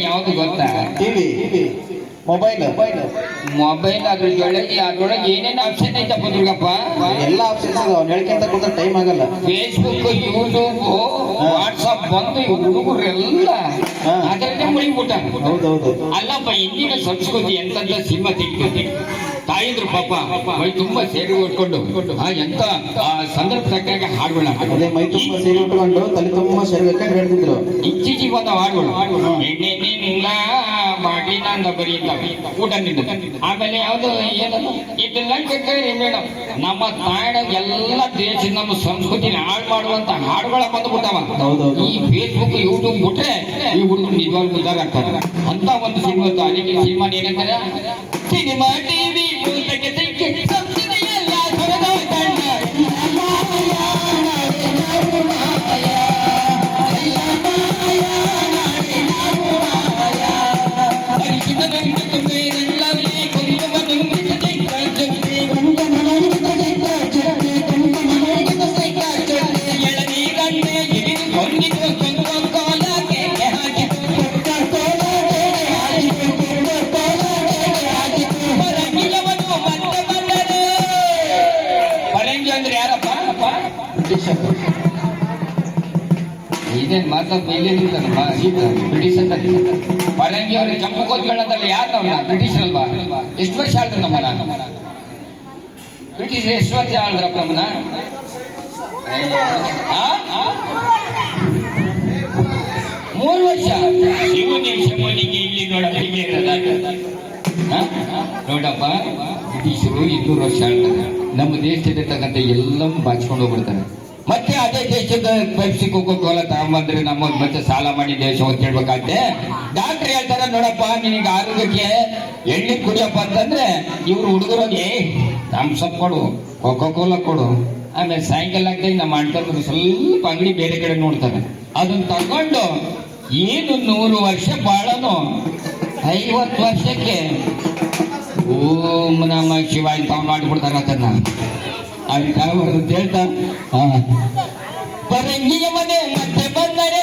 ಯಾವ್ದು ಗೊತ್ತಾ? TV, mobile ಅದ್ರೊಳಗೆ ಏನೇನು ಆಪ್ಷನ್ ಐತಪ್ಪ ದುರ್ಗಪ್ಪ? ಎಲ್ಲ ಆಪ್ಷನ್ಸ್ ಅವ್ನು ಹೇಳ್ಕೊಂತ ಕೂತ ಟೈಮ್ ಆಗಲ್ಲ. ಫೇಸ್ಬುಕ್, ಯೂಟ್ಯೂಬ್, ವಾಟ್ಸಪ್ ಬಂದು ಹುಡುಗರೆಲ್ಲ ಅದರನ್ನೇ ಮುಳಿಬಿಟ್ಟ. ಹೌದೌದು. ಅಲ್ಲಪ್ಪ, ಇಂದಿನ ಸಂಸ್ಕೃತಿ ಎಂತಂತ ಸಿನಿಮಾ ತೆಗಿತದೆ. ತಾಯಿದ್ರು ಪಾಪ ಮೈ ತುಂಬಾ ಸೇರಿ ಉಟ್ಕೊಂಡು ಎಂತ ಸಂದರ್ಭ ತಕ್ಕಾಗ ಹಾಡುಗಳ ಅದೇ ಮೈ ತುಂಬಾ ಸೇರಿ ಉಟ್ಕೊಂಡು ತಲೆ ತುಂಬಾ ಸೆರಗಕ್ಕೆ ಹೇಳ್ತಿದ್ರು. ಇತ್ತೀಚಿಗೆ ಬಂದ ಹಾಡುಗಳು ಎಣ್ಣೆನಿಲ್ಲ ಮಾಡಿನ ಅಂದ ಬರೀ ಊಟ ನಿಂದ. ಆಮೇಲೆ ಯಾವ್ದು ಏನದು ಇದೆಲ್ಲ ಮೇಡಮ್, ನಮ್ಮ ತಾಯಣ ಎಲ್ಲ ದೇಶ ನಮ್ಮ ಸಂಸ್ಕೃತಿನ ಹಾಳು ಮಾಡುವಂತ ಹಾಡುಗಳ ಬಂದ್ಬಿಟ್ಟವ. ಈ ಫೇಸ್ಬುಕ್, ಯೂಟ್ಯೂಬ್ ಬಿಟ್ರೆ ಈ ಹುಡುಗರು ನಿಜವಾಗ್ಲೂ ಉದ್ದಾರ ಆಗ್ತಾರೆ ಅಂತ ಒಂದು ಸಿನಿಮಾ. ಅದಕ್ಕೆ ಸಿನಿಮಾ ಏನಂತಾರೆ? ಸಿನಿಮಾ ಟಿವಿ ಇದೇನು ಮಾತಾ ಬ್ರಿಟಿಷ್ ಅಂತ ಪರಂಗಿ ಅವ್ರಿಗೆ ಕೆಂಪು ಕೋತ್ಕೊಳ್ಳೋದಲ್ಲ. ಯಾರು ನಮ್ಮ ಬ್ರಿಟಿಷ್ ಅಲ್ವಾ? ಎಷ್ಟು ವರ್ಷ ಆಳ್ರು ನಮ್ಮನ್ನ ಬ್ರಿಟಿಷ್? ಎಷ್ಟು ವರ್ಷ ಆಳ್ರಪ್ಪ ನಮ್ಮನ್ನ? ನೋಡಪ್ಪ ಹಿಂಗೆ ಇರೋದ? ಹ? ನೋಡಪ್ಪ ಬ್ರಿಟಿಷರು 200 ವರ್ಷ ಆಳ್ತಾರೆ. ನಮ್ಮ ದೇಶದಲ್ಲಿರ್ತಕ್ಕಂಥ ಎಲ್ಲವೂ ಬಾಚಿಕೊಂಡು ಹೋಗ್ಬಿಡ್ತಾರೆ. ಮತ್ತೆ ಅದೇ ದೇಶದ ಪೆಪ್ಸಿ ಕೋಕೋ ಕೋಲಾ ತಗೊಂಬಂದ್ರೆ ನಮ್ಮ ಮತ್ತೆ ಸಾಲ ಮಾಡಿ ದೇಶ ಕೇಳ್ಬೇಕಾಗ್ತದೆ. ಡಾಕ್ಟರ್ ಹೇಳ್ತಾರ ನೋಡಪ್ಪ ನಿನಗೆ ಆರೋಗ್ಯಕ್ಕೆ ಎಣ್ಣೆ ಕುಡಿಯಪ್ಪ ಅಂತಂದ್ರೆ ಇವ್ರು ಹುಡುಗರಿಗೆ ಥಮ್ಸಪ್ ಕೊಡು, ಕೋಕೋ ಕೋಲಾ ಕೊಡು. ಆಮೇಲೆ ಸಾಯಂಕಾಲ ಆಗ್ತದೆ ನಮ್ಮ ಅಣ್ತಂದ್ರು ಸ್ವಲ್ಪ ಅಂಗಡಿ ಬೇರೆ ಕಡೆ ನೋಡ್ತಾರೆ. ಅದನ್ನ ತಗೊಂಡು ಏನು 100 ವರ್ಷ ಬಾಳನು 50 ವರ್ಷಕ್ಕೆ ಓಂ ನಮ ಶಿವಾಯ ತಾವ್ ಮಾಡಿಬಿಡ್ತಾರ ಅದನ್ನ. ಅಂತ ಹೇಳ್ತಾ ಬರಂಗಿಯ ಮನೆ ಮತ್ತೆ ಬಂದರೆ